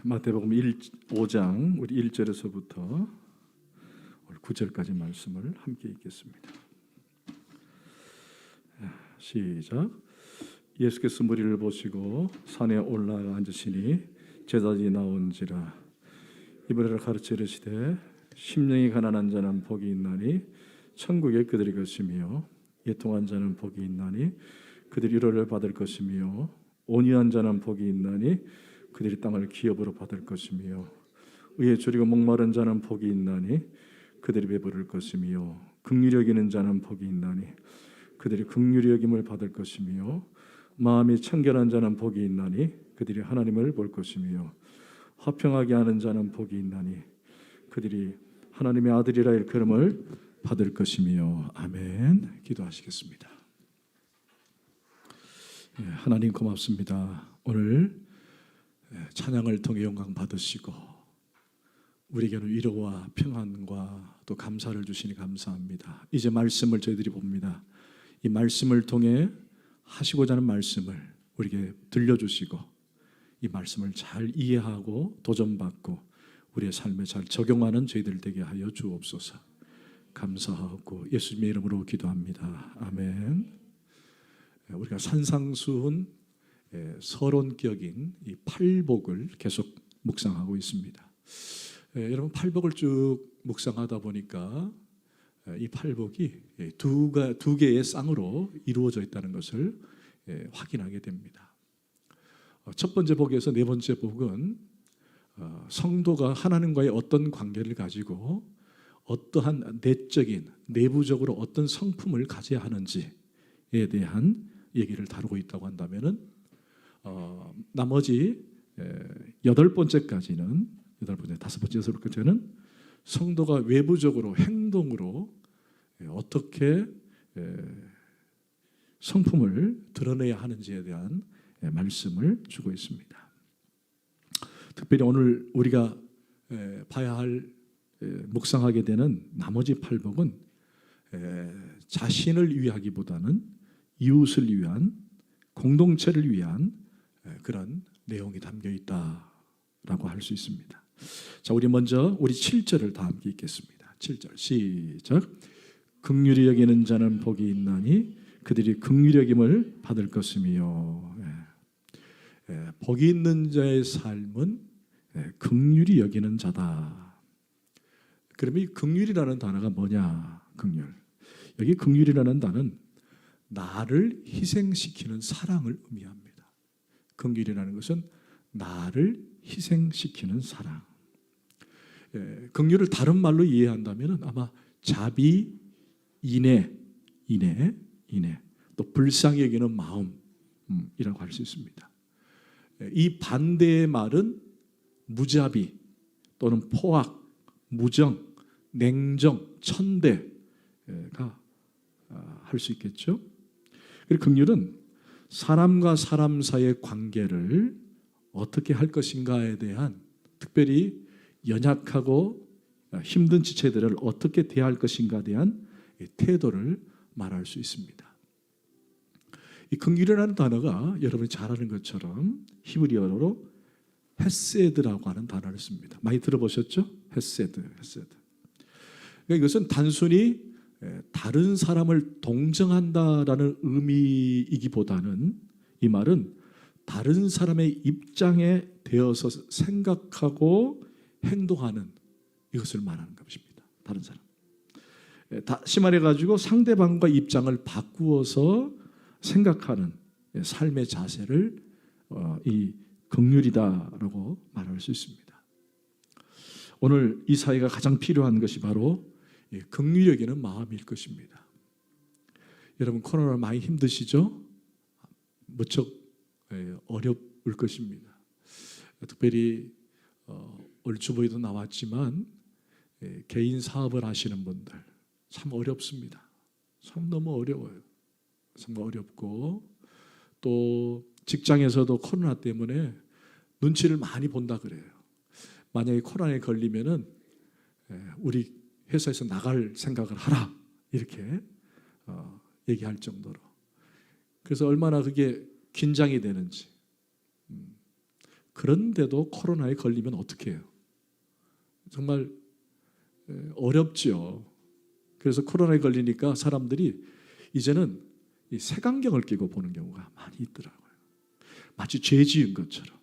마태복음 5장 우리 1절에서부터 9절까지 말씀을 함께 읽겠습니다. 시작. 예수께서 무리를 보시고 산에 올라가 앉으시니 제자들이 나온지라 이브라를 가르쳐 이르시되 심령이 가난한 자는 복이 있나니 천국에 그들이 것이며 애통한 자는 복이 있나니 그들이 위로를 받을 것이며 온유한 자는 복이 있나니 그들이 땅을 기업으로 받을 것이며 의에 줄이고 목마른 자는 복이 있나니 그들이 배부를 것이며 긍휼히 여기는 자는 복이 있나니 그들이 긍휼히 여김을 받을 것이며 마음이 청결한 자는 복이 있나니 그들이 하나님을 볼 것이며 화평하게 하는 자는 복이 있나니 그들이 하나님의 아들이라 일컬음을 받을 것이며. 아멘. 기도하시겠습니다. 하나님 고맙습니다. 오늘 찬양을 통해 영광 받으시고 우리에게는 위로와 평안과 또 감사를 주시니 감사합니다. 이제 말씀을 저희들이 봅니다. 이 말씀을 통해 하시고자 하는 말씀을 우리에게 들려주시고 이 말씀을 잘 이해하고 도전받고 우리의 삶에 잘 적용하는 저희들 되게 하여 주옵소서. 감사하고 예수님의 이름으로 기도합니다. 아멘. 우리가 산상수훈 서론격인 이 팔복을 계속 묵상하고 있습니다. 여러분, 팔복을 쭉 묵상하다 보니까 이 팔복이 두 개의 쌍으로 이루어져 있다는 것을 확인하게 됩니다. 첫 번째 복에서 네 번째 복은 성도가 하나님과의 어떤 관계를 가지고 어떠한 내적인 내부적으로 어떤 성품을 가져야 하는지에 대한 얘기를 다루고 있다고 한다면은 나머지 여덟 번째까지는 다섯 번째, 여섯 번째는 성도가 외부적으로 행동으로 어떻게 성품을 드러내야 하는지에 대한 말씀을 주고 있습니다. 특별히 오늘 우리가 봐야 할 묵상하게 되는 나머지 팔복은 자신을 위하기보다는 이웃을 위한 공동체를 위한 그런 내용이 담겨 있다라고 할 수 있습니다. 자, 우리 먼저 우리 7절을 다 함께 읽겠습니다. 7절 시작. 긍휼히 여기는 자는 복이 있나니 그들이 긍휼히 여김을 받을 것이며. 복이 있는 자의 삶은 긍휼히 여기는 자다. 그러면 이 긍휼이라는 단어가 뭐냐? 긍휼. 여기 긍휼이라는 단어는 나를 희생시키는 사랑을 의미합니다. 긍휼이라는 것은 나를 희생시키는 사랑. 긍휼을 다른 말로 이해한다면 아마 자비, 인애, 또 불쌍히 여기는 마음이라고 할 수 있습니다. 이 반대의 말은 무자비 또는 포악, 무정, 냉정, 천대가 할 수 있겠죠. 그리고 긍휼은 사람과 사람 사이의 관계를 어떻게 할 것인가에 대한, 특별히 연약하고 힘든 지체들을 어떻게 대할 것인가에 대한 태도를 말할 수 있습니다. 이 긍휼이라는 단어가 여러분이 잘 아는 것처럼 히브리어로 헤세드라고 하는 단어를 씁니다. 많이 들어보셨죠? 헤세드. 그러니까 이것은 단순히 다른 사람을 동정한다라는 의미이기보다는 이 말은 다른 사람의 입장에 대어서 생각하고 행동하는 이것을 말하는 것입니다. 다른 사람. 다시 말해가지고 상대방과 입장을 바꾸어서 생각하는 삶의 자세를 이 긍휼이다라고 말할 수 있습니다. 오늘 이 사회가 가장 필요한 것이 바로 긍휼히 여기는 마음일 것입니다. 여러분, 코로나 많이 힘드시죠? 무척 어려울 것입니다. 특별히 얼추보이도 나왔지만 개인 사업을 하시는 분들 참 어렵습니다. 참 너무 어려워요. 정말 어렵고 또 직장에서도 코로나 때문에 눈치를 많이 본다 그래요. 만약에 코로나에 걸리면은 우리 회사에서 나갈 생각을 하라 이렇게 얘기할 정도로. 그래서 얼마나 그게 긴장이 되는지 그런데도 코로나에 걸리면 어떻게 해요? 정말 어렵죠. 그래서 코로나에 걸리니까 사람들이 이제는 이 색안경을 끼고 보는 경우가 많이 있더라고요. 마치 죄 지은 것처럼.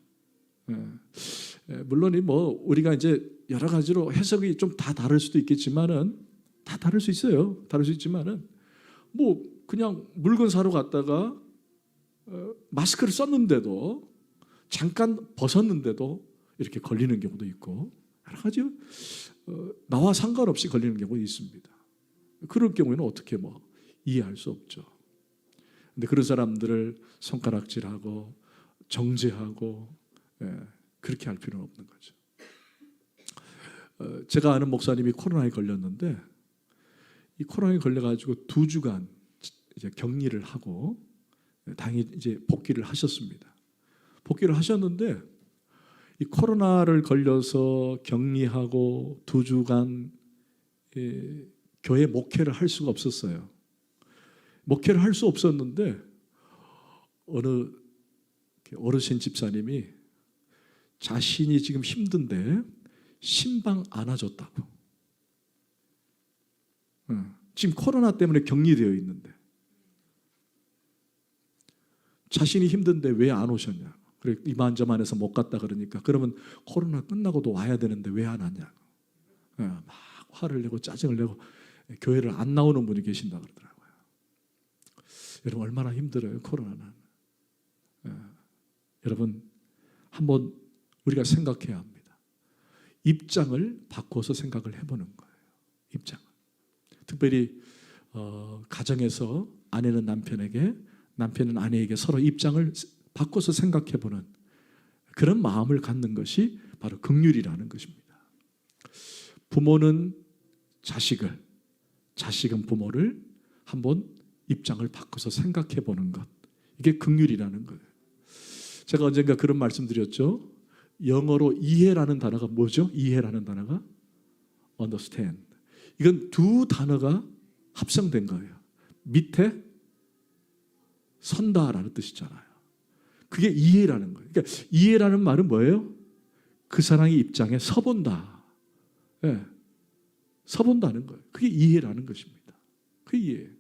물론 뭐 우리가 이제 여러 가지로 해석이 좀 다 다를 수도 있겠지만은, 다 다를 수 있어요. 다를 수 있지만은 뭐 그냥 물건 사러 갔다가 마스크를 썼는데도, 잠깐 벗었는데도 이렇게 걸리는 경우도 있고, 여러 가지 나와 상관없이 걸리는 경우도 있습니다. 그럴 경우에는 어떻게 뭐 이해할 수 없죠. 근데 그런 사람들을 손가락질하고 정죄하고 그렇게 할 필요는 없는 거죠. 제가 아는 목사님이 코로나에 걸렸는데, 이 코로나에 걸려가지고 2주간 이제 격리를 하고 당연히 이제 복귀를 하셨습니다. 복귀를 하셨는데, 이 코로나를 걸려서 격리하고 2주간 교회 목회를 할 수가 없었어요. 목회를 할 수 없었는데 어느 어르신 집사님이 자신이 지금 힘든데 신방 안아줬다고. 지금 코로나 때문에 격리되어 있는데 자신이 힘든데 왜 안 오셨냐. 그래, 이만저만해서 못 갔다 그러니까, 그러면 코로나 끝나고도 와야 되는데 왜 안 왔냐고. 막 화를 내고 짜증을 내고 교회를 안 나오는 분이 계신다 그러더라고요. 여러분 얼마나 힘들어요, 코로나는. 여러분 한번 우리가 생각해야 합니다. 입장을 바꿔서 생각을 해보는 거예요. 입장을. 특별히 가정에서 아내는 남편에게, 남편은 아내에게 서로 입장을 바꿔서 생각해보는 그런 마음을 갖는 것이 바로 긍휼이라는 것입니다. 부모는 자식을, 자식은 부모를 한번 입장을 바꿔서 생각해보는 것, 이게 긍휼이라는 거예요. 제가 언젠가 그런 말씀 드렸죠. 영어로 이해라는 단어가 뭐죠? 이해라는 단어가 understand. 이건 2 단어가 합성된 거예요. 밑에 선다라는 뜻이잖아요. 그게 이해라는 거예요. 그러니까 이해라는 말은 뭐예요? 그 사람의 입장에 서본다. 네. 서본다는 거예요. 그게 이해라는 것입니다. 그게 이해예요.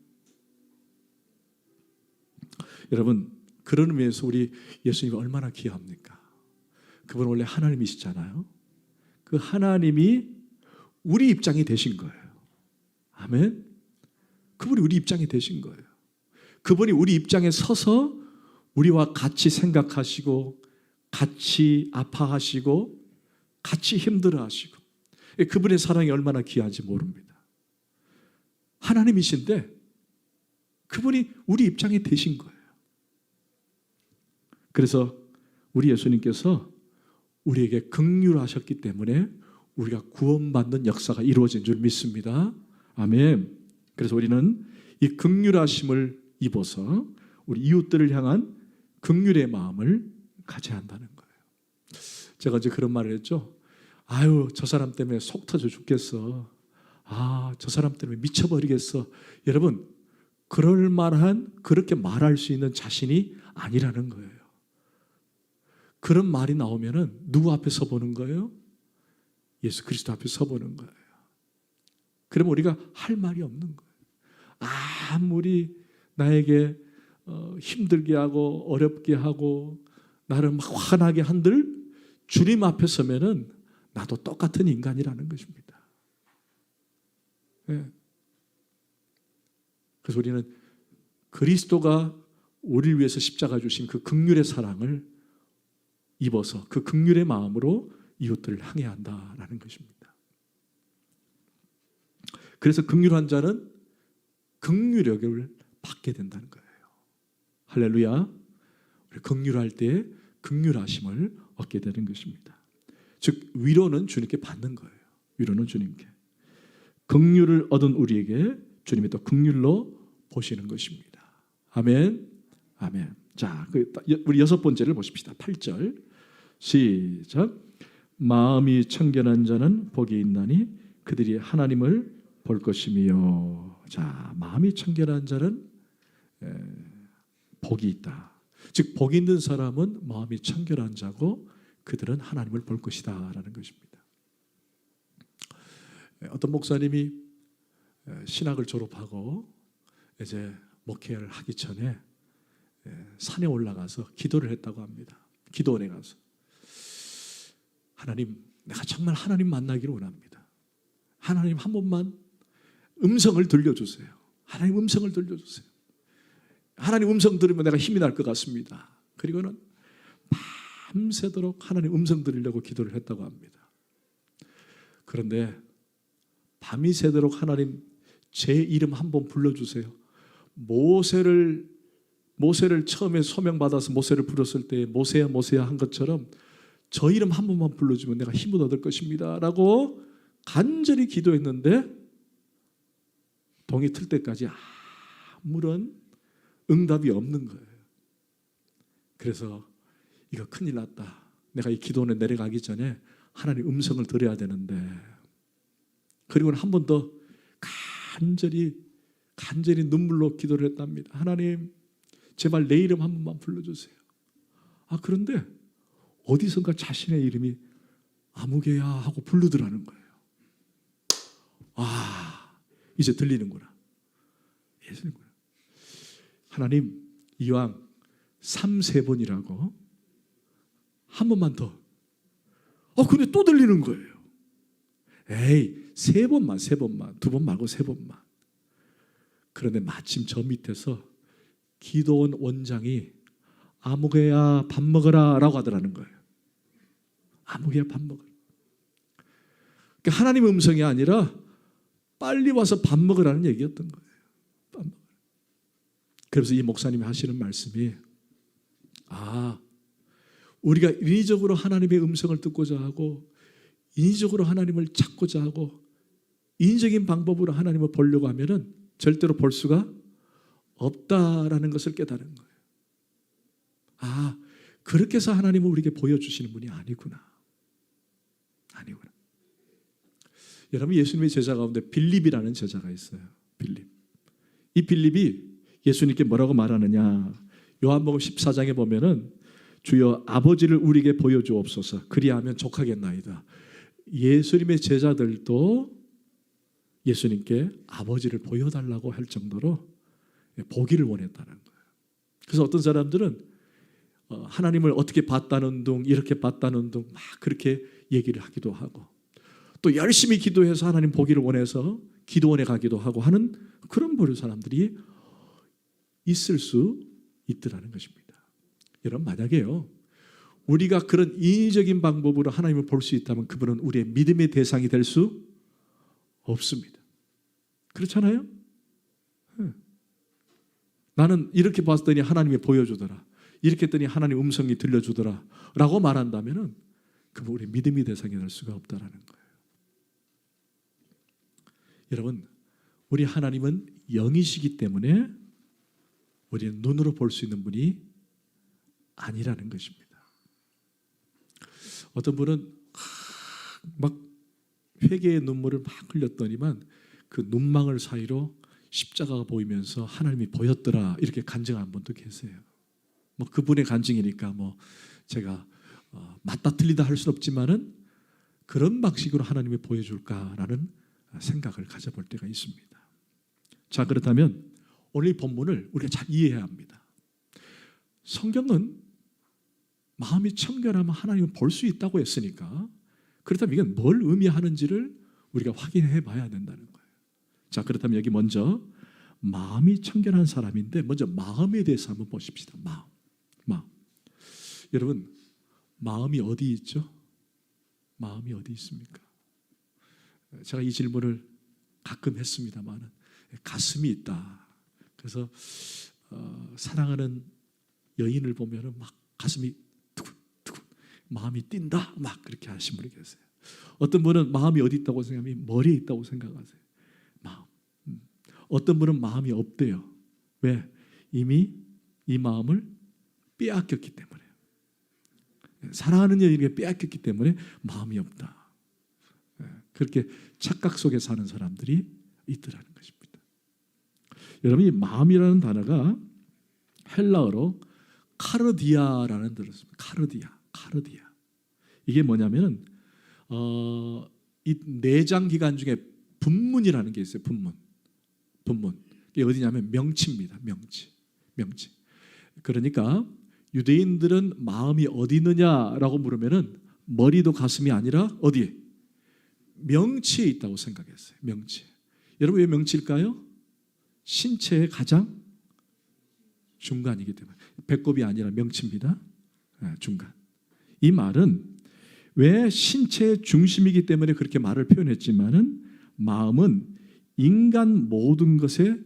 여러분, 그런 의미에서 우리 예수님이 얼마나 귀합니까? 그분 원래 하나님이시잖아요. 그 하나님이 우리 입장이 되신 거예요. 아멘. 그분이 우리 입장이 되신 거예요. 그분이 우리 입장에 서서 우리와 같이 생각하시고, 같이 아파하시고, 같이 힘들어하시고, 그분의 사랑이 얼마나 귀한지 모릅니다. 하나님이신데 그분이 우리 입장이 되신 거예요. 그래서 우리 예수님께서 우리에게 긍휼하셨기 때문에 우리가 구원받는 역사가 이루어진 줄 믿습니다. 아멘. 그래서 우리는 이 긍휼하심을 입어서 우리 이웃들을 향한 긍휼의 마음을 가져야 한다는 거예요. 제가 이제 그런 말을 했죠. 아유, 저 사람 때문에 속 터져 죽겠어. 아, 저 사람 때문에 미쳐버리겠어. 여러분, 그럴 만한, 그렇게 말할 수 있는 자신이 아니라는 거예요. 그런 말이 나오면은 누구 앞에 서보는 거예요? 예수 그리스도 앞에 서보는 거예요. 그러면 우리가 할 말이 없는 거예요. 아무리 나에게 힘들게 하고 어렵게 하고 나를 막 화나게 한들 주님 앞에 서면은 나도 똑같은 인간이라는 것입니다. 네. 그래서 우리는 그리스도가 우리를 위해서 십자가 주신 그 긍휼의 사랑을 입어서 그 긍휼의 마음으로 이웃들을 향해야 한다라는 것입니다. 그래서 긍휼한 자는 긍휼력을 받게 된다는 거예요. 할렐루야. 긍휼할 때 긍휼하심을 얻게 되는 것입니다. 즉 위로는 주님께 받는 거예요. 위로는 주님께. 긍휼을 얻은 우리에게 주님이 또 긍휼로 보시는 것입니다. 아멘. 아멘. 자, 우리 6번째를 보십시다. 8절 시작. 마음이 청결한 자는 복이 있나니 그들이 하나님을 볼 것이며. 자, 마음이 청결한 자는 복이 있다. 즉 복이 있는 사람은 마음이 청결한 자고 그들은 하나님을 볼 것이다라는 것입니다. 어떤 목사님이 신학을 졸업하고 이제 목회를 하기 전에 산에 올라가서 기도를 했다고 합니다. 기도원에 가서 하나님, 내가 정말 하나님 만나기를 원합니다. 하나님 한 번만 음성을 들려주세요. 하나님 음성을 들려주세요. 하나님 음성 들으면 내가 힘이 날 것 같습니다. 그리고는 밤새도록 하나님 음성 들으려고 기도를 했다고 합니다. 그런데 밤이 새도록 하나님 제 이름 한번 불러주세요. 모세를 처음에 소명받아서 모세를 부렸을 때 모세야 모세야 한 것처럼 저 이름 한 번만 불러주면 내가 힘을 얻을 것입니다 라고 간절히 기도했는데 동이 틀 때까지 아무런 응답이 없는 거예요. 그래서 이거 큰일 났다. 내가 이 기도원에 내려가기 전에 하나님 음성을 들어야 되는데, 그리고는 한 번 더 간절히 눈물로 기도를 했답니다. 하나님 제발 내 이름 한 번만 불러주세요. 그런데 어디선가 자신의 이름이 아무개야 하고 부르더라는 거예요. 이제 들리는구나. 하나님 이왕 3-4번이라고 한 번만 더. 근데 또 들리는 거예요. 에이 3번만 2번 말고 3번만. 그런데 마침 저 밑에서 기도원 원장이 아무개야 밥 먹어라 라고 하더라는 거예요. 아무개야 밥 먹어라. 그러니까 하나님의 음성이 아니라 빨리 와서 밥 먹으라는 얘기였던 거예요. 밥 먹으라. 그래서 이 목사님이 하시는 말씀이 우리가 인위적으로 하나님의 음성을 듣고자 하고 인위적으로 하나님을 찾고자 하고 인위적인 방법으로 하나님을 보려고 하면은 절대로 볼 수가 없다라는 것을 깨달은 거예요. 그렇게 해서 하나님은 우리에게 보여주시는 분이 아니구나. 여러분 예수님의 제자 가운데 빌립이라는 제자가 있어요. 빌립. 이 빌립이 예수님께 뭐라고 말하느냐. 요한복음 14장에 보면은 주여 아버지를 우리에게 보여주옵소서 그리하면 족하겠나이다. 예수님의 제자들도 예수님께 아버지를 보여달라고 할 정도로 보기를 원했다는 거예요. 그래서 어떤 사람들은 하나님을 어떻게 봤다는 둥 이렇게 봤다는 둥 막 그렇게 얘기를 하기도 하고 또 열심히 기도해서 하나님 보기를 원해서 기도원에 가기도 하고 하는 그런 부류 사람들이 있을 수 있더라는 것입니다. 여러분 만약에요 우리가 그런 인위적인 방법으로 하나님을 볼 수 있다면 그분은 우리의 믿음의 대상이 될 수 없습니다. 그렇잖아요? 나는 이렇게 봤더니 하나님이 보여주더라. 이렇게 했더니 하나님 음성이 들려주더라 라고 말한다면 그분 우리 믿음의 대상이 될 수가 없다는 거예요. 여러분 우리 하나님은 영이시기 때문에 우리는 눈으로 볼 수 있는 분이 아니라는 것입니다. 어떤 분은 막 회개의 눈물을 막 흘렸더니만 그 눈망울 사이로 십자가가 보이면서 하나님이 보였더라 이렇게 간증한 분도 계세요. 그분의 간증이니까 제가 맞다 틀리다 할 수는 없지만은 그런 방식으로 하나님이 보여줄까라는 생각을 가져볼 때가 있습니다. 자 그렇다면 오늘 이 본문을 우리가 잘 이해해야 합니다. 성경은 마음이 청결하면 하나님을 볼 수 있다고 했으니까 그렇다면 이건 뭘 의미하는지를 우리가 확인해 봐야 된다는 거예요. 자 그렇다면 여기 먼저 마음이 청결한 사람인데 먼저 마음에 대해서 한번 보십시다. 마음. 여러분 마음이 어디 있죠? 마음이 어디 있습니까? 제가 이 질문을 가끔 했습니다만 가슴이 있다. 그래서 사랑하는 여인을 보면 막 가슴이 두근두근 마음이 뛴다 막 그렇게 하신 분이 계세요. 어떤 분은 마음이 어디 있다고 생각하면 머리에 있다고 생각하세요. 마음. 어떤 분은 마음이 없대요. 왜? 이미 이 마음을 빼앗겼기 때문에 사랑하는 여인에게 빼앗겼기 때문에 마음이 없다. 그렇게 착각 속에 사는 사람들이 있더라는 것입니다. 여러분 이 마음이라는 단어가 헬라어로 카르디아라는 단어입니다. 카르디아. 이게 뭐냐면은 이 내장 기관 중에 분문이라는 게 있어요. 분문. 이게 어디냐면 명치입니다. 명치. 그러니까 유대인들은 마음이 어디 있느냐라고 물으면은 머리도 가슴이 아니라 어디에? 명치에 있다고 생각했어요. 명치. 여러분 왜 명치일까요? 신체의 가장 중간이기 때문에. 배꼽이 아니라 명치입니다. 중간. 이 말은 왜 신체의 중심이기 때문에 그렇게 말을 표현했지만은 마음은 인간 모든 것의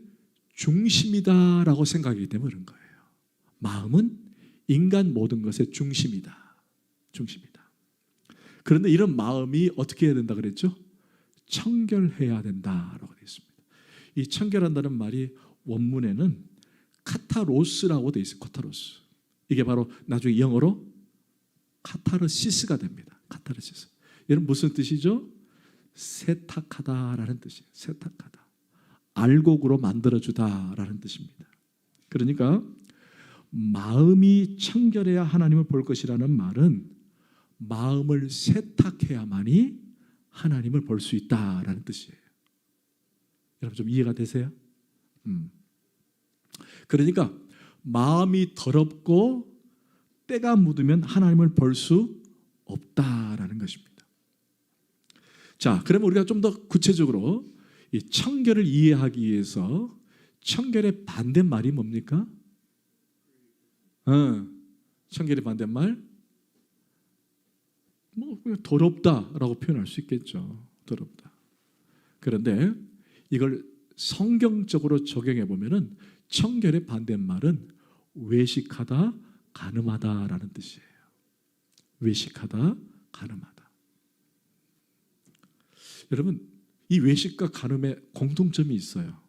중심이다라고 생각하기 때문에 그런 거예요. 마음은 인간 모든 것의 중심이다. 그런데 이런 마음이 어떻게 해야 된다 그랬죠? 청결해야 된다라고 되어 있습니다. 이 청결한다는 말이 원문에는 카타로스라고 되어 있어요. 카타로스. 이게 바로 나중에 영어로 카타르시스가 됩니다. 카타르시스. 여러분 무슨 뜻이죠? 세탁하다라는 뜻이에요. 세탁하다. 알곡으로 만들어주다라는 뜻입니다. 그러니까 마음이 청결해야 하나님을 볼 것이라는 말은 마음을 세탁해야만이 하나님을 볼 수 있다라는 뜻이에요. 여러분 좀 이해가 되세요? 그러니까 마음이 더럽고 때가 묻으면 하나님을 볼 수 없다라는 것입니다. 자, 그러면 우리가 좀 더 구체적으로 이 청결을 이해하기 위해서 청결의 반대말이 뭡니까? 청결의 반대말 그냥 더럽다라고 표현할 수 있겠죠. 더럽다. 그런데 이걸 성경적으로 적용해 보면은 청결의 반대말은 외식하다, 간음하다라는 뜻이에요. 외식하다, 간음하다. 여러분, 이 외식과 간음에 공통점이 있어요.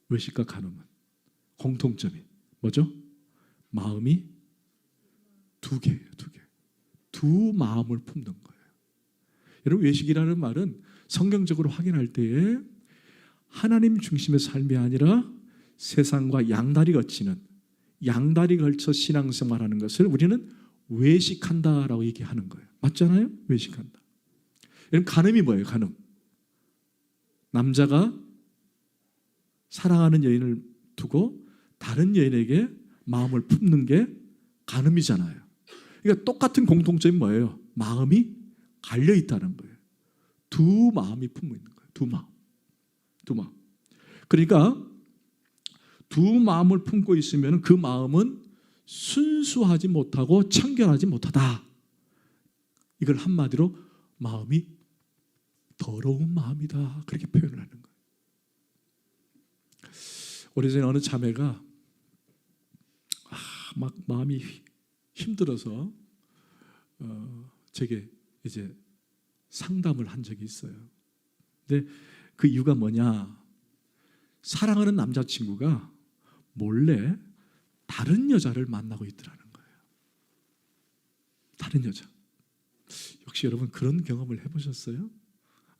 외식과 간음은 공통점이 뭐죠? 마음이 두 개예요. 두 마음을 품는 거예요. 여러분, 외식이라는 말은 성경적으로 확인할 때에 하나님 중심의 삶이 아니라 세상과 양다리 걸쳐 신앙생활하는 것을 우리는 외식한다라고 얘기하는 거예요. 맞잖아요? 외식한다. 여러분, 간음이 뭐예요? 간음. 남자가 사랑하는 여인을 두고 다른 여인에게 마음을 품는 게 간음이잖아요. 그러니까 똑같은 공통점이 뭐예요? 마음이 갈려 있다는 거예요. 두 마음이 품고 있는 거예요. 두 마음. 그러니까 두 마음을 품고 있으면 그 마음은 순수하지 못하고 청결하지 못하다. 이걸 한마디로 마음이 더러운 마음이다. 그렇게 표현을 하는 거예요. 오래전에 어느 자매가 막 마음이 힘들어서 제게 이제 상담을 한 적이 있어요. 근데 그 이유가 뭐냐? 사랑하는 남자친구가 몰래 다른 여자를 만나고 있더라는 거예요. 다른 여자. 혹시 여러분 그런 경험을 해보셨어요?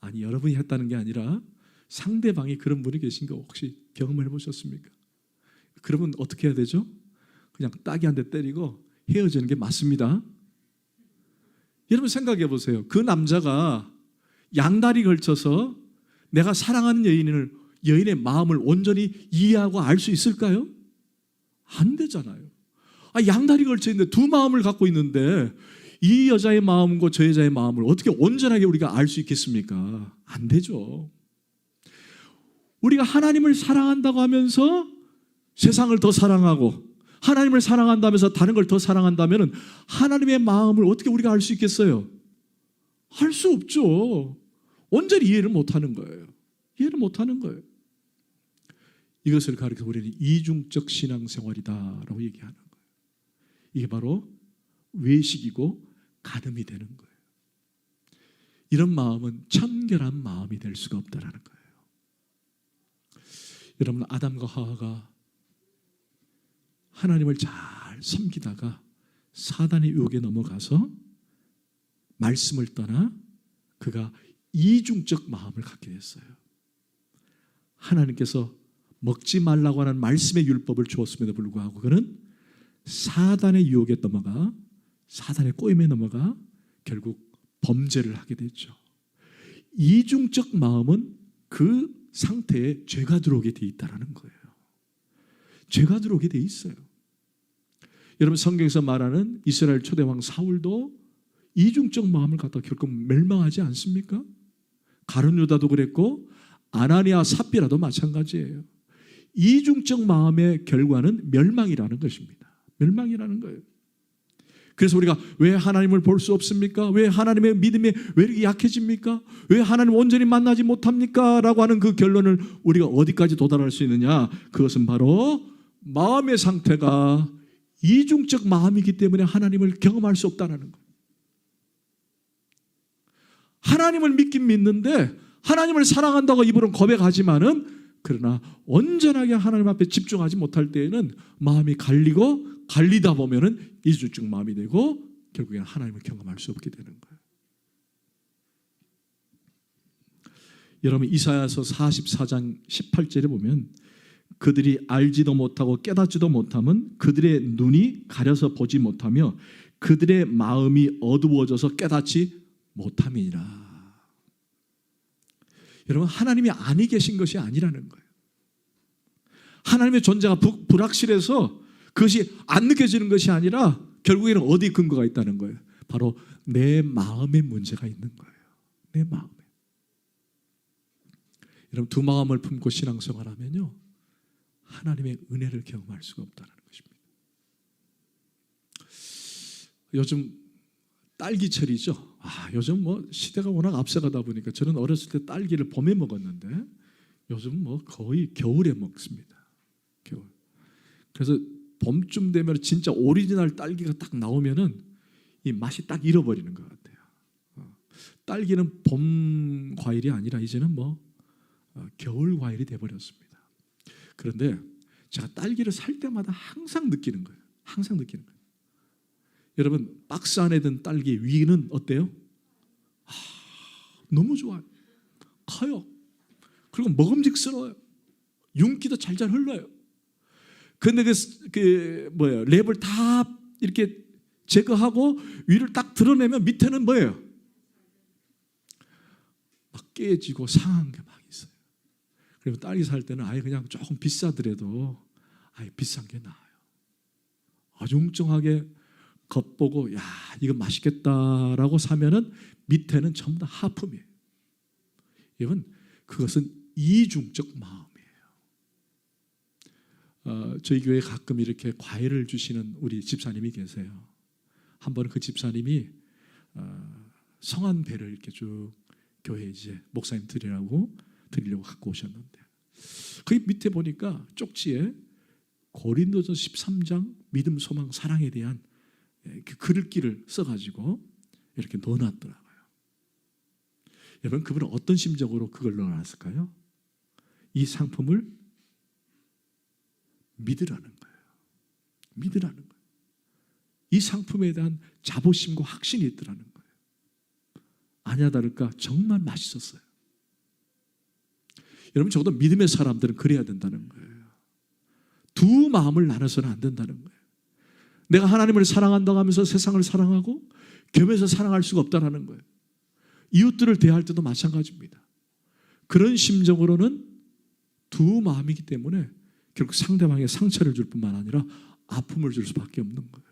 아니, 여러분이 했다는 게 아니라 상대방이 그런 분이 계신 거 혹시 경험을 해보셨습니까? 그러면 어떻게 해야 되죠? 그냥 따기 한 대 때리고 헤어지는 게 맞습니다. 여러분 생각해 보세요. 그 남자가 양다리 걸쳐서 내가 사랑하는 여인의 마음을 온전히 이해하고 알 수 있을까요? 안 되잖아요. 양다리 걸쳐 있는데 두 마음을 갖고 있는데 이 여자의 마음과 저 여자의 마음을 어떻게 온전하게 우리가 알 수 있겠습니까? 안 되죠. 우리가 하나님을 사랑한다고 하면서 세상을 더 사랑하고 하나님을 사랑한다면서 다른 걸 더 사랑한다면 하나님의 마음을 어떻게 우리가 알 수 있겠어요? 알 수 없죠. 온전히 이해를 못하는 거예요. 이해를 못하는 거예요. 이것을 가리켜 우리는 이중적 신앙생활이다라고 얘기하는 거예요. 이게 바로 외식이고 간음이 되는 거예요. 이런 마음은 청결한 마음이 될 수가 없다라는 거예요. 여러분, 아담과 하와가 하나님을 잘 섬기다가 사단의 유혹에 넘어가서 말씀을 떠나 그가 이중적 마음을 갖게 됐어요. 하나님께서 먹지 말라고 하는 말씀의 율법을 주었음에도 불구하고 그는 사단의 유혹에 넘어가 사단의 꼬임에 넘어가 결국 범죄를 하게 됐죠. 이중적 마음은 그 상태에 죄가 들어오게 돼 있다는 거예요. 죄가 들어오게 돼 있어요. 여러분 성경에서 말하는 이스라엘 초대왕 사울도 이중적 마음을 갖다가 결국 멸망하지 않습니까? 가룟 유다도 그랬고 아나니아 삽비라도 마찬가지예요. 이중적 마음의 결과는 멸망이라는 것입니다. 멸망이라는 거예요. 그래서 우리가 왜 하나님을 볼 수 없습니까? 왜 하나님의 믿음이 왜 이렇게 약해집니까? 왜 하나님을 온전히 만나지 못합니까? 라고 하는 그 결론을 우리가 어디까지 도달할 수 있느냐? 그것은 바로 마음의 상태가 이중적 마음이기 때문에 하나님을 경험할 수 없다는 거예요. 하나님을 믿긴 믿는데 하나님을 사랑한다고 입으로는 고백하지만은 그러나 온전하게 하나님 앞에 집중하지 못할 때에는 마음이 갈리다 보면은 이중적 마음이 되고 결국에는 하나님을 경험할 수 없게 되는 거예요. 여러분 이사야서 44장 18절에 보면 그들이 알지도 못하고 깨닫지도 못함은 그들의 눈이 가려서 보지 못하며 그들의 마음이 어두워져서 깨닫지 못함이니라. 여러분 하나님이 아니 계신 것이 아니라는 거예요. 하나님의 존재가 불확실해서 그것이 안 느껴지는 것이 아니라 결국에는 어디 근거가 있다는 거예요. 바로 내 마음에 문제가 있는 거예요. 내 마음에. 여러분 두 마음을 품고 신앙생활하면요 하나님의 은혜를 경험할 수가 없다는 것입니다. 요즘 딸기철이죠. 요즘 뭐 시대가 워낙 앞서가다 보니까 저는 어렸을 때 딸기를 봄에 먹었는데 요즘 뭐 거의 겨울에 먹습니다. 겨울. 그래서 봄쯤 되면 진짜 오리지널 딸기가 딱 나오면은 이 맛이 딱 잃어버리는 것 같아요. 딸기는 봄 과일이 아니라 이제는 뭐 겨울 과일이 돼버렸습니다. 그런데 제가 딸기를 살 때마다 항상 느끼는 거예요. 항상 느끼는 거예요. 여러분 박스 안에 든 딸기 위는 어때요? 너무 좋아요. 커요. 그리고 먹음직스러워요. 윤기도 잘잘 흘러요. 그런데 랩을 다 이렇게 제거하고 위를 딱 드러내면 밑에는 뭐예요? 막 깨지고 상한 게 막 있어요. 그리고 딸기 살 때는 아예 그냥 조금 비싸더라도 아예 비싼 게 나아요. 아주 웅장하게 겉보고 야 이거 맛있겠다라고 사면은 밑에는 전부 다 하품이에요. 이건 그것은 이중적 마음이에요. 저희 교회에 가끔 이렇게 과일을 주시는 우리 집사님이 계세요. 한 번은 그 집사님이 성한 배를 이렇게 쭉 교회에 이제 목사님 드리려고 갖고 오셨는데 거기 밑에 보니까 쪽지에 고린도전 13장 믿음, 소망, 사랑에 대한 그 글귀를 써가지고 이렇게 넣어놨더라고요. 여러분 그분은 어떤 심정으로 그걸 넣어놨을까요? 이 상품을 믿으라는 거예요. 믿으라는 거예요. 이 상품에 대한 자부심과 확신이 있더라는 거예요. 아냐 다를까 정말 맛있었어요. 여러분 적어도 믿음의 사람들은 그래야 된다는 거예요. 두 마음을 나눠서는 안 된다는 거예요. 내가 하나님을 사랑한다고 하면서 세상을 사랑하고 겸해서 사랑할 수가 없다는 거예요. 이웃들을 대할 때도 마찬가지입니다. 그런 심정으로는 두 마음이기 때문에 결국 상대방에 상처를 줄 뿐만 아니라 아픔을 줄 수밖에 없는 거예요.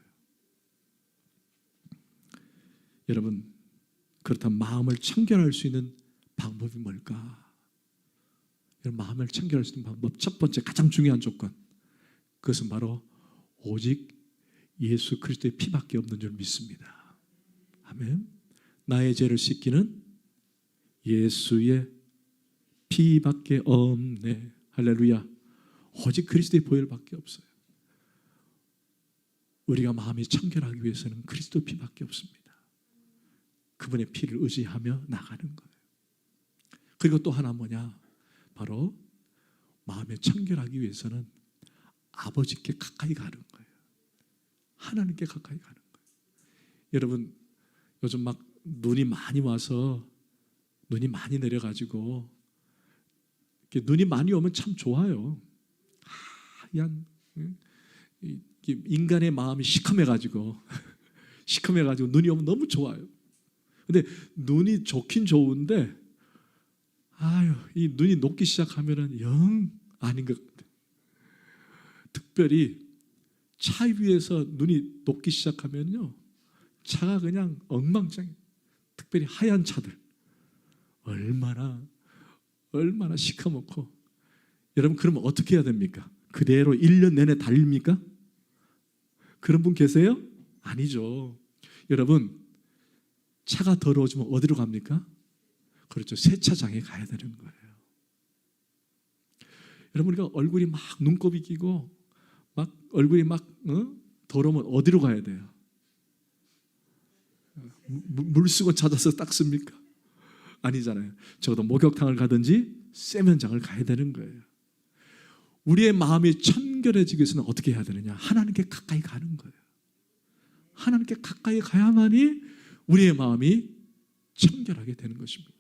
여러분 그렇다면 마음을 청결할 수 있는 방법이 뭘까? 여러분 마음을 청결할 수 있는 방법 첫 번째 가장 중요한 조건 그것은 바로 오직 예수 그리스도의 피밖에 없는 줄 믿습니다. 아멘. 나의 죄를 씻기는 예수의 피밖에 없네. 할렐루야. 오직 그리스도의 보혈밖에 없어요. 우리가 마음이 청결하기 위해서는 그리스도 피밖에 없습니다. 그분의 피를 의지하며 나가는 거예요. 그리고 또 하나 뭐냐? 바로 마음에 청결하기 위해서는 아버지께 가까이 가는 거예요. 하나님께 가까이 가는 거예요. 여러분 요즘 막 눈이 많이 와서 눈이 많이 내려가지고 눈이 많이 오면 참 좋아요. 하얀 인간의 마음이 시커매가지고 눈이 오면 너무 좋아요. 근데 눈이 좋긴 좋은데 아유, 이 눈이 녹기 시작하면은 영 아닌 것 같아요. 특별히 차 위에서 눈이 녹기 시작하면요, 차가 그냥 엉망장애. 특별히 하얀 차들 얼마나 시커멓고. 여러분, 그러면 어떻게 해야 됩니까? 그대로 1년 내내 달립니까? 그런 분 계세요? 아니죠. 여러분, 차가 더러워지면 어디로 갑니까? 그렇죠. 세차장에 가야 되는 거예요. 여러분, 우리가 얼굴이 막 눈곱이 끼고 막 얼굴이 막 더러우면 어디로 가야 돼요? 물수건 찾아서 닦습니까? 아니잖아요. 적어도 목욕탕을 가든지 세면장을 가야 되는 거예요. 우리의 마음이 청결해지기 위해서는 어떻게 해야 되느냐? 하나님께 가까이 가는 거예요. 하나님께 가까이 가야만이 우리의 마음이 청결하게 되는 것입니다.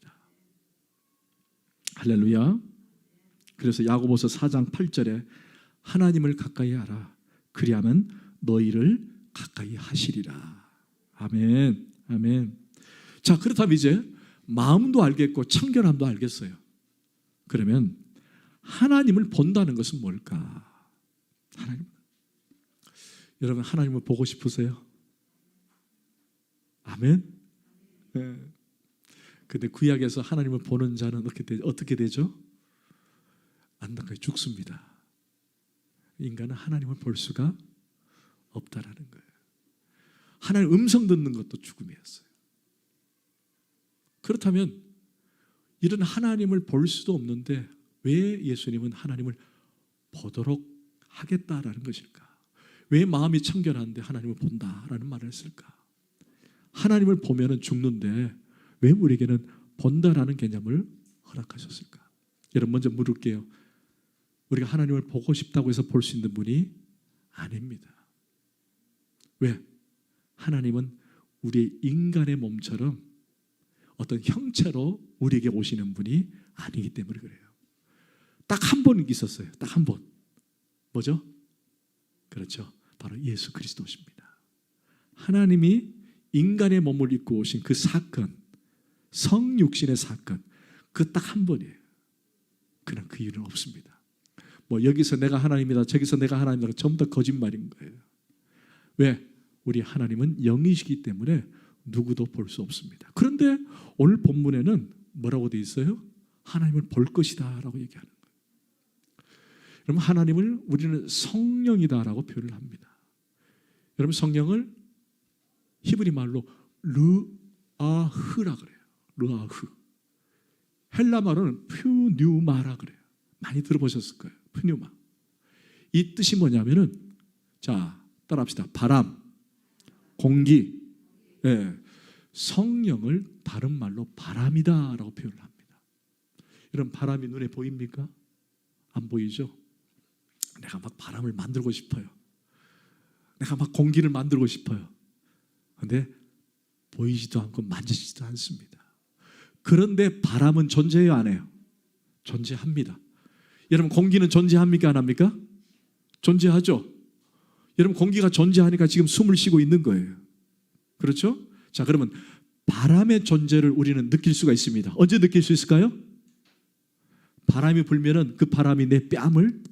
할렐루야. 그래서 야고보서 4장 8절에 하나님을 가까이 하라. 그리하면 너희를 가까이 하시리라. 아멘. 아멘. 자, 그렇다면 이제 마음도 알겠고 청결함도 알겠어요. 그러면 하나님을 본다는 것은 뭘까? 하나님. 여러분, 하나님을 보고 싶으세요? 아멘. 네. 근데 구약에서 하나님을 보는 자는 어떻게 되죠? 안타깝게 죽습니다. 인간은 하나님을 볼 수가 없다라는 거예요. 하나님 음성 듣는 것도 죽음이었어요. 그렇다면 이런 하나님을 볼 수도 없는데 왜 예수님은 하나님을 보도록 하겠다라는 것일까? 왜 마음이 청결한데 하나님을 본다라는 말을 했을까? 하나님을 보면은 죽는데 왜 우리에게는 본다라는 개념을 허락하셨을까? 여러분, 먼저 물을게요. 우리가 하나님을 보고 싶다고 해서 볼 수 있는 분이 아닙니다. 왜? 하나님은 우리 인간의 몸처럼 어떤 형체로 우리에게 오시는 분이 아니기 때문에 그래요. 딱 한 번 있었어요. 딱 한 번. 뭐죠? 그렇죠. 바로 예수 그리스도십니다. 하나님이 인간의 몸을 입고 오신 그 사건, 성육신의 사건, 그 딱 한 번이에요. 그냥 그 이유는 없습니다. 뭐 여기서 내가 하나님이다, 저기서 내가 하나님이다, 전부 다 거짓말인 거예요. 왜? 우리 하나님은 영이시기 때문에 누구도 볼 수 없습니다. 그런데 오늘 본문에는 뭐라고 되어 있어요? 하나님을 볼 것이다 라고 얘기하는 거예요. 여러분, 하나님을 우리는 성령이다라고 표현을 합니다. 여러분, 성령을 히브리 말로 르아흐라 그래요. 르아흐. 헬라 말로는 푸뉴마라 그래요. 많이 들어보셨을 거예요. 푸뉴마. 이 뜻이 뭐냐면은, 자, 따라합시다. 바람, 공기. 네. 성령을 다른 말로 바람이다라고 표현을 합니다. 여러분, 바람이 눈에 보입니까? 안 보이죠? 내가 막 바람을 만들고 싶어요. 내가 막 공기를 만들고 싶어요. 그런데 보이지도 않고 만지지도 않습니다. 그런데 바람은 존재해요, 안 해요? 존재합니다. 여러분, 공기는 존재합니까, 안 합니까? 존재하죠. 여러분, 공기가 존재하니까 지금 숨을 쉬고 있는 거예요. 그렇죠? 자, 그러면 바람의 존재를 우리는 느낄 수가 있습니다. 언제 느낄 수 있을까요? 바람이 불면은 그 바람이 내 뺨을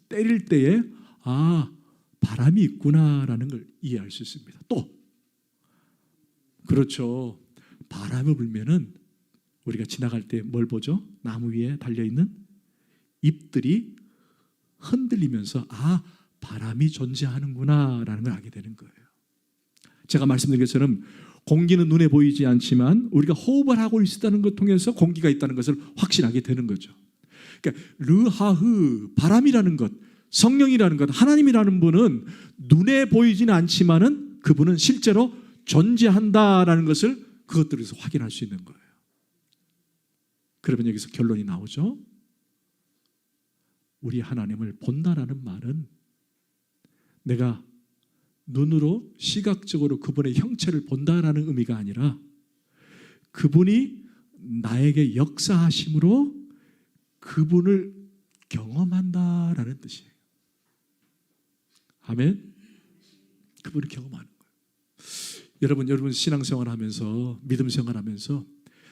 때릴 때에 아, 바람이 있구나라는 걸 이해할 수 있습니다. 또 그렇죠. 바람이 불면은 우리가 지나갈 때 뭘 보죠? 나무 위에 달려있는 잎들이 흔들리면서 아, 바람이 존재하는구나라는 걸 알게 되는 거예요. 제가 말씀드린 것처럼 공기는 눈에 보이지 않지만 우리가 호흡을 하고 있다는 것 통해서 공기가 있다는 것을 확신하게 되는 거죠. 그러니까 르하흐, 바람이라는 것, 성령이라는 것, 하나님이라는 분은 눈에 보이지는 않지만은 그분은 실제로 존재한다라는 것을 그것들에서 확인할 수 있는 거예요. 그러면 여기서 결론이 나오죠. 우리 하나님을 본다라는 말은 내가 눈으로 시각적으로 그분의 형체를 본다라는 의미가 아니라 그분이 나에게 역사하심으로 그분을 경험한다라는 뜻이에요. 아멘. 그분을 경험하는 거예요. 여러분 신앙생활하면서 믿음 생활하면서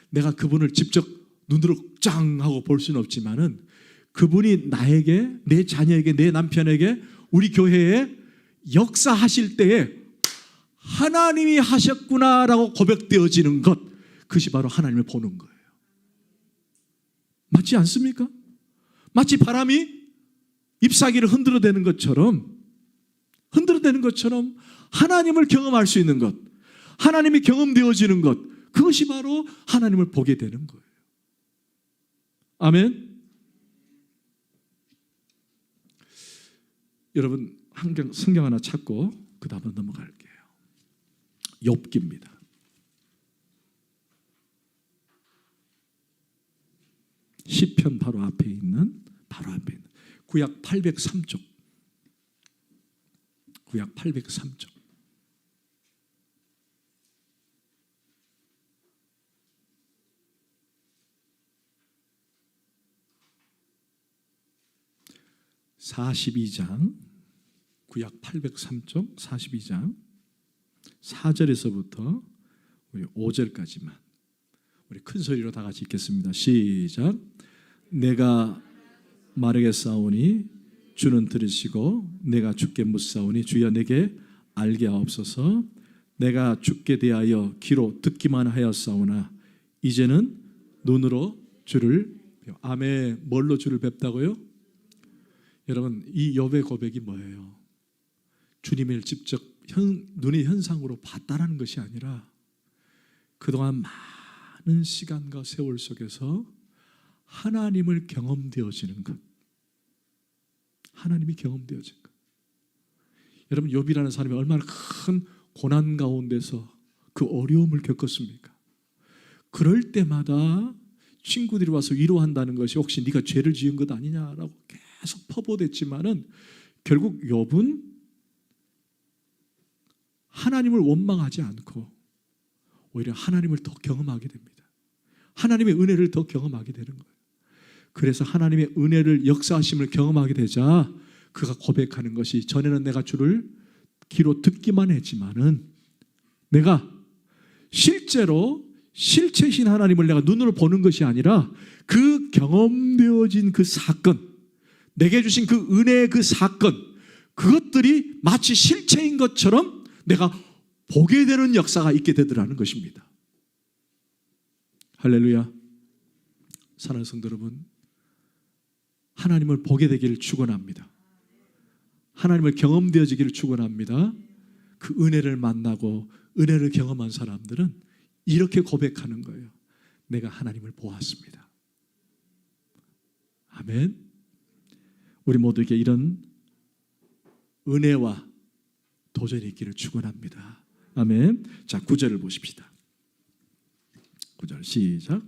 내가 그분을 직접 눈으로 짱 하고 볼 수는 없지만은 그분이 나에게, 내 자녀에게, 내 남편에게, 우리 교회에 역사하실 때에 하나님이 하셨구나라고 고백되어지는 것, 그것이 바로 하나님을 보는 거예요. 맞지 않습니까? 마치 바람이 잎사귀를 흔들어대는 것처럼 하나님을 경험할 수 있는 것, 하나님이 경험되어지는 것, 그것이 바로 하나님을 보게 되는 거예요. 아멘. 여러분 성경 하나 찾고 그 다음으로 넘어갈게요. 욥기입니다. 시편 바로 앞에 있는 구약 803쪽. 구약 803쪽. 구약 803쪽 42장 4절에서부터 우리 5절까지만 우리 큰 소리로 다 같이 읽겠습니다. 시작. 내가 말하겠사오니 주는 들으시고 내가 주께 묻사오니 주여 내게 알게 하옵소서. 내가 주께 대하여 귀로 듣기만 하였사오나 이제는 눈으로 주를 아멘. 뭘로 주를 뵙다고요? 여러분 이 욥의 고백이 뭐예요? 주님을 직접 눈의 현상으로 봤다라는 것이 아니라 그동안 많은 시간과 세월 속에서 하나님을 경험되어지는 것, 하나님이 경험되어진 것. 여러분 욥이라는 사람이 얼마나 큰 고난 가운데서 그 어려움을 겪었습니까? 그럴 때마다 친구들이 와서 위로한다는 것이 혹시 네가 죄를 지은 것 아니냐라고 계속 퍼부어댔지만은 결국 욥은 하나님을 원망하지 않고 오히려 하나님을 더 경험하게 됩니다. 하나님의 은혜를 더 경험하게 되는 거예요. 그래서 하나님의 은혜를 역사하심을 경험하게 되자 그가 고백하는 것이 전에는 내가 주를 귀로 듣기만 했지만은 내가 실제로 실체신 하나님을 내가 눈으로 보는 것이 아니라 그 경험되어진 그 사건, 내게 주신 그 은혜의 그 사건, 그것들이 마치 실체인 것처럼 내가 보게 되는 역사가 있게 되더라는 것입니다. 할렐루야. 사랑하는 성도 여러분, 하나님을 보게 되기를 축원합니다. 하나님을 경험되어지기를 축원합니다. 그 은혜를 만나고 은혜를 경험한 사람들은 이렇게 고백하는 거예요. 내가 하나님을 보았습니다. 아멘. 우리 모두에게 이런 은혜와 도전이 있기를 축원합니다. 아멘. 자, 9절을 보십시다. 9절 시작.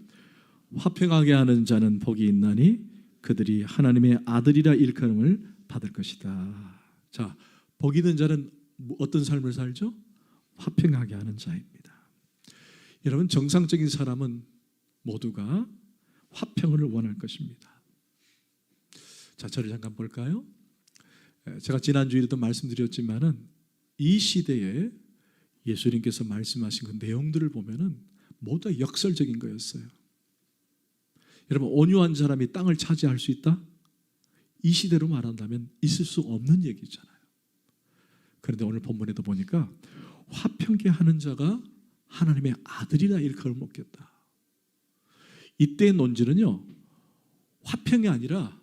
화평하게 하는 자는 복이 있나니 그들이 하나님의 아들이라 일컬음을 받을 것이다. 자, 복 있는 자는 어떤 삶을 살죠? 화평하게 하는 자입니다. 여러분 정상적인 사람은 모두가 화평을 원할 것입니다. 자, 저를 잠깐 볼까요? 제가 지난주에도 말씀드렸지만은 이 시대에 예수님께서 말씀하신 그 내용들을 보면은 모두 다 역설적인 거였어요. 여러분 온유한 사람이 땅을 차지할 수 있다? 이 시대로 말한다면 있을 수 없는 얘기잖아요. 그런데 오늘 본문에도 보니까 화평케 하는 자가 하나님의 아들이라 일컬음을 먹겠다. 이때의 논지는요, 화평이 아니라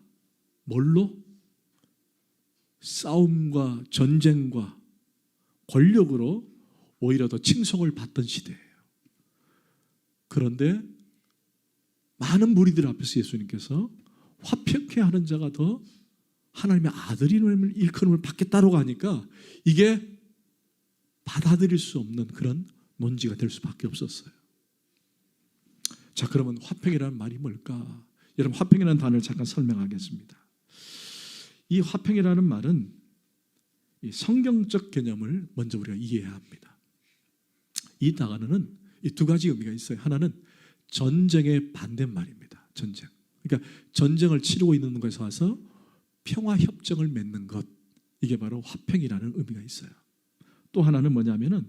뭘로? 싸움과 전쟁과 권력으로 오히려 더 칭송을 받던 시대예요. 그런데 많은 무리들 앞에서 예수님께서 화평케 하는 자가 더 하나님의 아들임을 일컬음을 받겠다라고 하니까 이게 받아들일 수 없는 그런 논지가 될 수밖에 없었어요. 자, 그러면 화평이라는 말이 뭘까? 여러분 화평이라는 단어를 잠깐 설명하겠습니다. 이 화평이라는 말은 이 성경적 개념을 먼저 우리가 이해해야 합니다. 이 단어는 이 두 가지 의미가 있어요. 하나는 전쟁의 반대말입니다. 전쟁. 그러니까 전쟁을 치르고 있는 곳에 와서 평화 협정을 맺는 것, 이게 바로 화평이라는 의미가 있어요. 또 하나는 뭐냐면은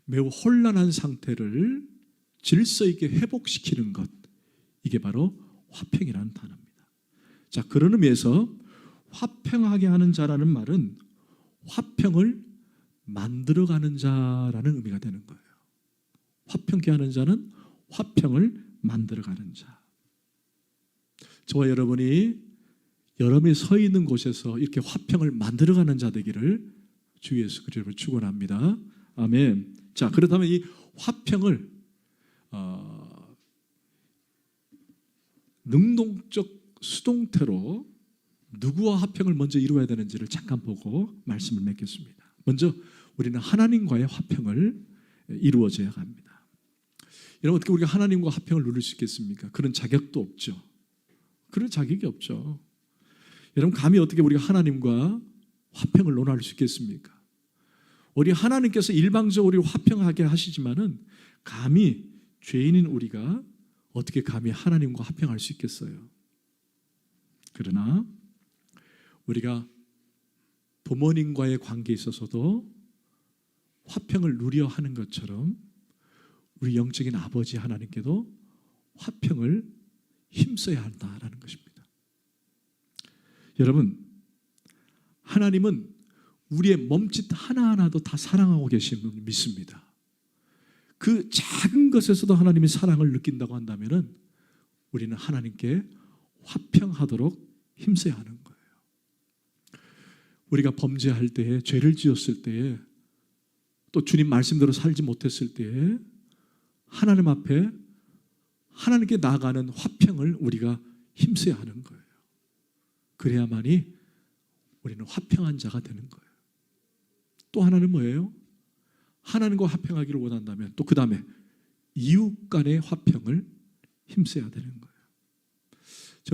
매우 혼란한 상태를 질서 있게 회복시키는 것, 이게 바로 화평이라는 단어입니다. 자, 그런 의미에서 화평하게 하는 자라는 말은 화평을 만들어가는 자라는 의미가 되는 거예요. 화평케 하는 자는 화평을 만들어가는 자. 저와 여러분이 서 있는 곳에서 이렇게 화평을 만들어가는 자 되기를 주 예수 그리스도로 축원합니다. 아멘. 자, 그렇다면 이 화평을 능동적 수동태로 누구와 화평을 먼저 이루어야 되는지를 잠깐 보고 말씀을 맺겠습니다. 먼저 우리는 하나님과의 화평을 이루어져야 합니다. 여러분, 어떻게 우리가 하나님과 화평을 누릴 수 있겠습니까? 그런 자격도 없죠. 그런 자격이 없죠. 여러분, 감히 어떻게 우리가 하나님과 화평을 논할 수 있겠습니까? 우리 하나님께서 일방적으로 우리를 화평하게 하시지만은 감히 죄인인 우리가 어떻게 감히 하나님과 화평할 수 있겠어요? 그러나 우리가 부모님과의 관계에 있어서도 화평을 누려 하는 것처럼 우리 영적인 아버지 하나님께도 화평을 힘써야 한다라는 것입니다. 여러분, 하나님은 우리의 몸짓 하나하나도 다 사랑하고 계시는 줄 믿습니다. 그 작은 것에서도 하나님의 사랑을 느낀다고 한다면 우리는 하나님께 화평하도록 힘써야 하는 거예요. 우리가 범죄할 때에, 죄를 지었을 때에, 또 주님 말씀대로 살지 못했을 때에 하나님 앞에 하나님께 나아가는 화평을 우리가 힘써야 하는 거예요. 그래야만이 우리는 화평한 자가 되는 거예요. 또 하나는 뭐예요? 하나님과 화평하기를 원한다면 또 그 다음에 이웃 간의 화평을 힘써야 되는 거예요.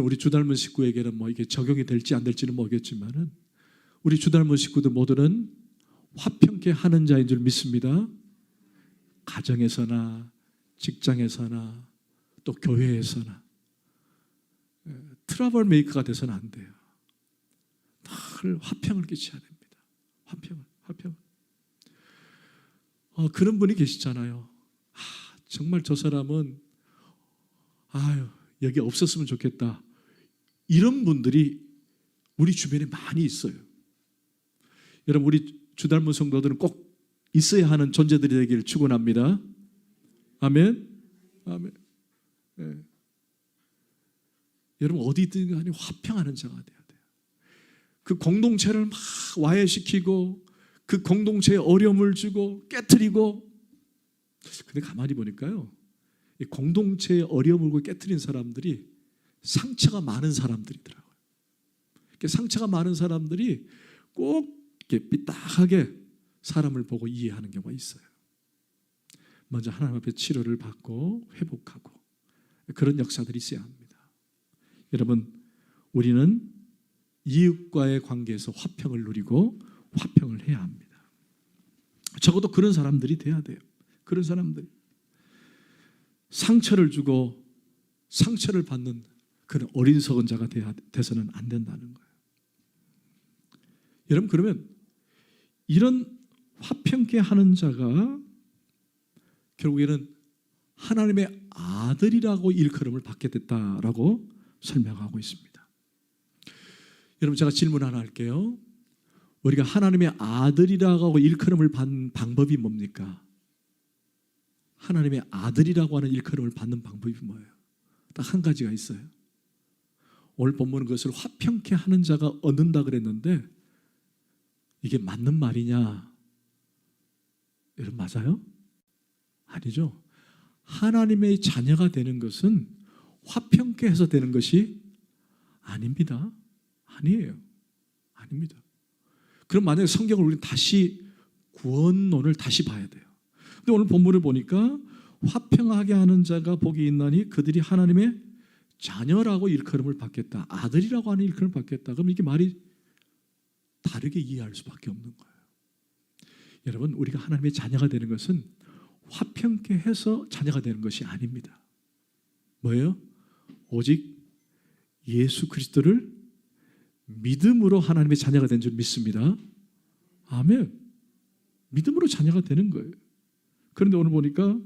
우리 주닮은 식구에게는 뭐 이게 적용이 될지 안 될지는 모르겠지만은 우리 주닮은 식구들 모두는 화평케 하는 자인 줄 믿습니다. 가정에서나 직장에서나 또 교회에서나 트러블 메이커가 돼서는 안 돼요. 늘 화평을 끼쳐야 됩니다. 화평. 그런 분이 계시잖아요. 정말 저 사람은 여기 없었으면 좋겠다. 이런 분들이 우리 주변에 많이 있어요. 여러분, 우리 주닮은 성도들은 꼭 있어야 하는 존재들이 되기를 축원합니다. 아멘. 네. 여러분, 어디든 간에 화평하는 자가 돼야 돼요. 그 공동체를 막 와해시키고 그 공동체에 어려움을 주고 깨트리고, 근데 가만히 보니까요, 이 공동체에 어려움을 깨트린 사람들이 상처가 많은 사람들이더라고요. 상처가 많은 사람들이 꼭 이렇게 삐딱하게 사람을 보고 이해하는 경우가 있어요. 먼저 하나님 앞에 치료를 받고 회복하고 그런 역사들이 있어야 합니다. 여러분, 우리는 이웃과의 관계에서 화평을 누리고 화평을 해야 합니다. 적어도 그런 사람들이 돼야 돼요. 그런 사람들, 상처를 주고 상처를 받는 그런 어리석은 자가 돼서는 안 된다는 거예요. 여러분, 그러면 이런 화평케 하는 자가 결국에는 하나님의 아들이라고 일컬음을 받게 됐다라고 설명하고 있습니다. 여러분, 제가 질문 하나 할게요. 우리가 하나님의 아들이라고 일컬음을 받는 방법이 뭡니까? 하나님의 아들이라고 하는 일컬음을 받는 방법이 뭐예요? 딱 한 가지가 있어요. 오늘 본문은 그것을 화평케 하는 자가 얻는다 그랬는데 이게 맞는 말이냐? 여러분, 맞아요? 아니죠. 하나님의 자녀가 되는 것은 화평케 해서 되는 것이 아닙니다. 아니에요. 아닙니다. 그럼 만약에 성경을 우리는 다시 구원론을 다시 봐야 돼요. 근데 오늘 본문을 보니까 화평하게 하는 자가 복이 있나니 그들이 하나님의 자녀라고 일컬음을 받겠다. 아들이라고 하는 일컬음을 받겠다. 그럼 이게 말이 다르게 이해할 수밖에 없는 거예요. 여러분, 우리가 하나님의 자녀가 되는 것은 화평케 해서 자녀가 되는 것이 아닙니다. 뭐예요? 오직 예수 그리스도를 믿음으로 하나님의 자녀가 된 줄 믿습니다. 아멘. 믿음으로 자녀가 되는 거예요. 그런데 오늘 보니까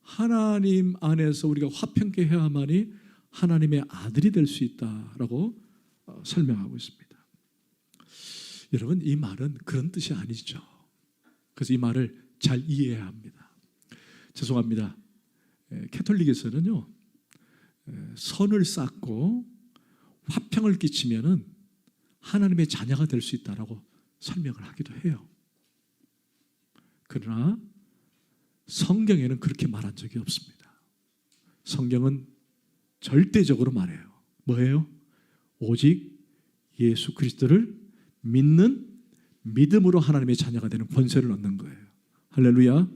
하나님 안에서 우리가 화평케 해야만이 하나님의 아들이 될 수 있다라고 설명하고 있습니다. 여러분, 이 말은 그런 뜻이 아니죠. 그래서 이 말을 잘 이해해야 합니다. 죄송합니다. 캐톨릭에서는요, 선을 쌓고 화평을 끼치면은 하나님의 자녀가 될 수 있다라고 설명을 하기도 해요. 그러나 성경에는 그렇게 말한 적이 없습니다. 성경은 절대적으로 말해요. 뭐예요? 오직 예수 그리스도를 믿는 믿음으로 하나님의 자녀가 되는 권세를 얻는 거예요. 할렐루야.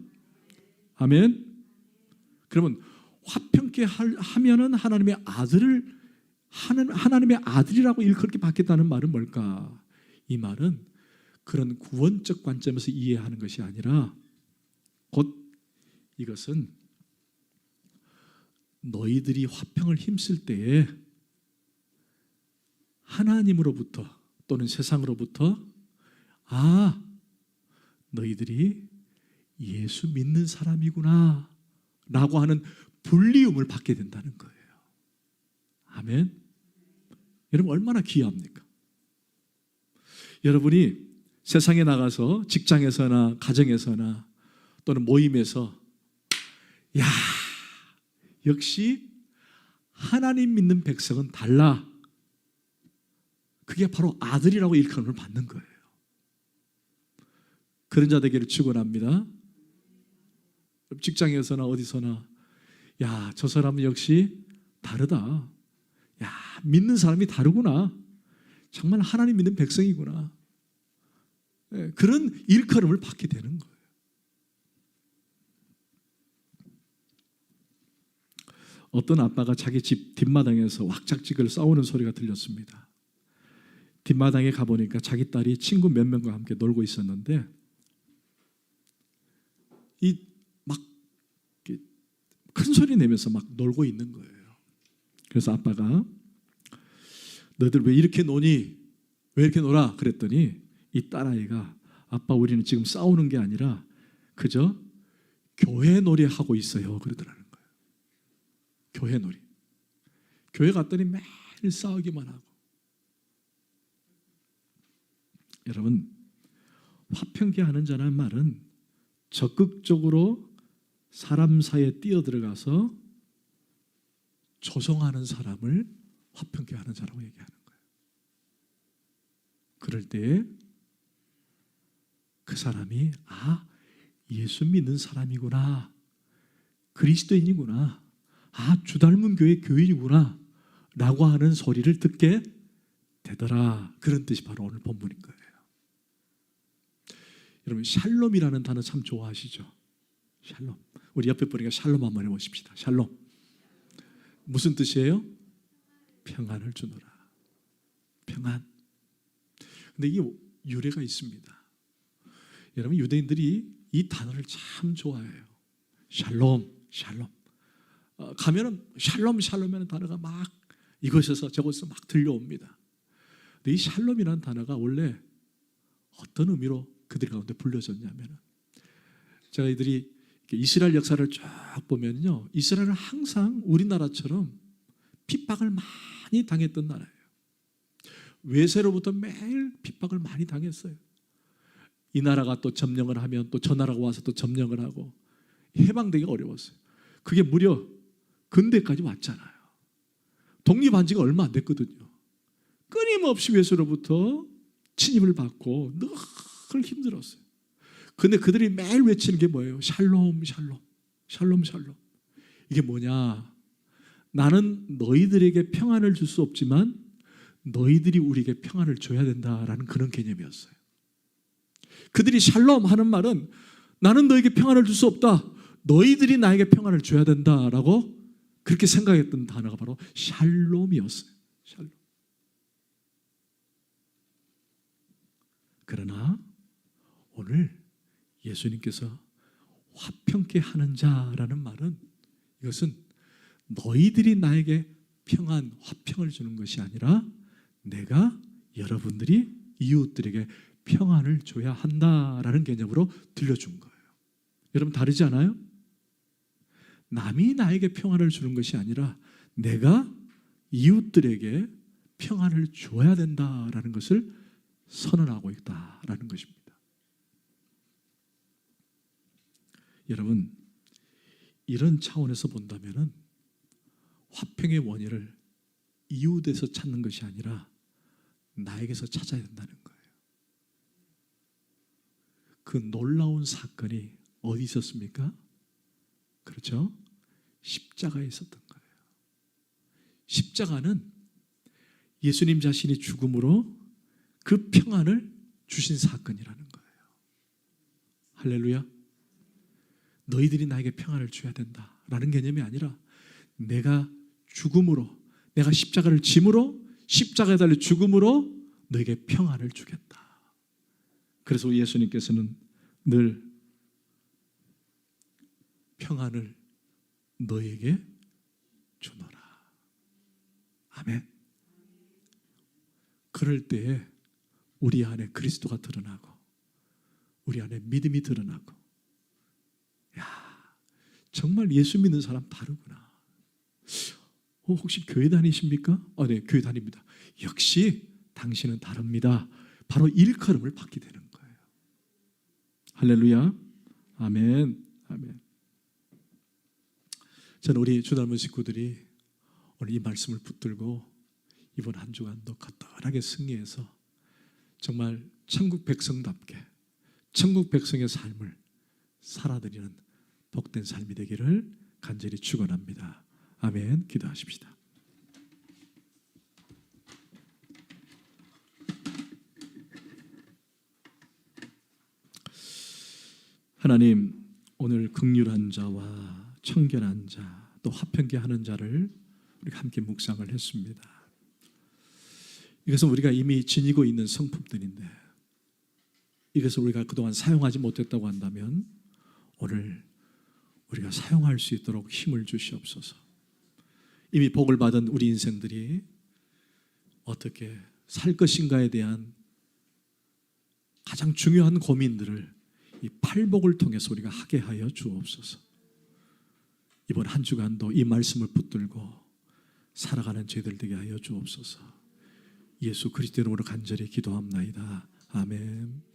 아멘. 그러면 화평케 하면은 하나님의 아들이라고 일컬게 받겠다는 말은 뭘까? 이 말은 그런 구원적 관점에서 이해하는 것이 아니라 곧 이것은 너희들이 화평을 힘쓸 때에 하나님으로부터 또는 세상으로부터 너희들이 예수 믿는 사람이구나 라고 하는 불리움을 받게 된다는 거예요. 아멘. 여러분, 얼마나 귀합니까? 여러분이 세상에 나가서 직장에서나 가정에서나 또는 모임에서 역시 하나님 믿는 백성은 달라, 그게 바로 아들이라고 일컬음을 받는 거예요. 그런 자 되기를 축원합니다. 직장에서나 어디서나 저 사람은 역시 다르다, 믿는 사람이 다르구나, 정말 하나님 믿는 백성이구나, 그런 일컬음을 받게 되는 거예요. 어떤 아빠가 자기 집 뒷마당에서 왁작지껄 싸우는 소리가 들렸습니다. 뒷마당에 가보니까 자기 딸이 친구 몇 명과 함께 놀고 있었는데 큰 소리 내면서 막 놀고 있는 거예요. 그래서 아빠가 너희들 왜 이렇게 노니? 왜 이렇게 놀아? 그랬더니 이 딸아이가 아빠, 우리는 지금 싸우는 게 아니라 그저 교회 놀이 하고 있어요 그러더라는 거예요. 교회 놀이. 교회 갔더니 매일 싸우기만 하고. 여러분, 화평케 하는 자라는 말은 적극적으로 사람 사이에 뛰어들어가서 조성하는 사람을 화평케 하는 자라고 얘기하는 거예요. 그럴 때 그 사람이 예수 믿는 사람이구나, 그리스도인이구나, 주 닮은 교회 교인이구나 라고 하는 소리를 듣게 되더라. 그런 뜻이 바로 오늘 본문인 거예요. 여러분, 샬롬이라는 단어 참 좋아하시죠? 샬롬. 우리 옆에 분에게 샬롬 한번 해보십시다. 샬롬. 무슨 뜻이에요? 평안을 주노라. 평안. 근데 이게 유래가 있습니다. 여러분, 유대인들이 이 단어를 참 좋아해요. 샬롬, 샬롬. 가면은 샬롬, 샬롬이라는 단어가 막 이곳에서 저곳에서 막 들려옵니다. 근데 이 샬롬이라는 단어가 원래 어떤 의미로 그들 가운데 불려졌냐면, 제가 이들이 이스라엘 역사를 쫙 보면요, 이스라엘은 항상 우리나라처럼 핍박을 많이 당했던 나라예요. 외세로부터 매일 핍박을 많이 당했어요. 이 나라가 또 점령을 하면 또 저 나라가 와서 또 점령을 하고 해방되기가 어려웠어요. 그게 무려 근대까지 왔잖아요. 독립한 지가 얼마 안 됐거든요. 끊임없이 외세로부터 침입을 받고 늘 힘들었어요. 근데 그들이 매일 외치는 게 뭐예요? 샬롬, 샬롬, 샬롬, 샬롬. 이게 뭐냐? 나는 너희들에게 평안을 줄 수 없지만 너희들이 우리에게 평안을 줘야 된다라는 그런 개념이었어요. 그들이 샬롬 하는 말은 나는 너에게 평안을 줄 수 없다, 너희들이 나에게 평안을 줘야 된다라고 그렇게 생각했던 단어가 바로 샬롬이었어요. 샬롬. 그러나 오늘 예수님께서 화평케 하는 자라는 말은, 이것은 너희들이 나에게 평안, 화평을 주는 것이 아니라 내가 여러분들이 이웃들에게 평안을 줘야 한다라는 개념으로 들려준 거예요. 여러분 다르지 않아요? 남이 나에게 평안을 주는 것이 아니라 내가 이웃들에게 평안을 줘야 된다라는 것을 선언하고 있다라는 것입니다. 여러분, 이런 차원에서 본다면은 화평의 원인을 이웃에서 찾는 것이 아니라 나에게서 찾아야 된다는 거예요. 그 놀라운 사건이 어디 있었습니까? 그렇죠? 십자가에 있었던 거예요. 십자가는 예수님 자신이 죽음으로 그 평안을 주신 사건이라는 거예요. 할렐루야. 너희들이 나에게 평안을 줘야 된다라는 개념이 아니라 내가 죽음으로, 내가 십자가를 짐으로, 십자가에 달려 죽음으로 너에게 평안을 주겠다. 그래서 예수님께서는 늘 평안을 너에게 주노라. 아멘. 그럴 때에 우리 안에 그리스도가 드러나고 우리 안에 믿음이 드러나고, 야, 정말 예수 믿는 사람 다르구나. 혹시 교회 다니십니까? 네, 교회 다닙니다. 역시 당신은 다릅니다. 바로 일컬음을 받게 되는 거예요. 할렐루야. 아멘. 아멘. 저는 우리 주닮은 식구들이 오늘 이 말씀을 붙들고 이번 한 주간도 거뜬하게 승리해서 정말 천국 백성답게 천국 백성의 삶을 살아드리는 복된 삶이 되기를 간절히 축원합니다. 아멘. 기도하십시다. 하나님, 오늘 긍휼한 자와 청결한 자, 또 화평케 하는 자를 우리가 함께 묵상을 했습니다. 이것은 우리가 이미 지니고 있는 성품들인데, 이것을 우리가 그동안 사용하지 못했다고 한다면 오늘 우리가 사용할 수 있도록 힘을 주시옵소서. 이미 복을 받은 우리 인생들이 어떻게 살 것인가에 대한 가장 중요한 고민들을 이 팔복을 통해서 우리가 하게 하여 주옵소서. 이번 한 주간도 이 말씀을 붙들고 살아가는 저희들 되게 하여 주옵소서. 예수 그리스도 이름으로 간절히 기도합나이다. 아멘.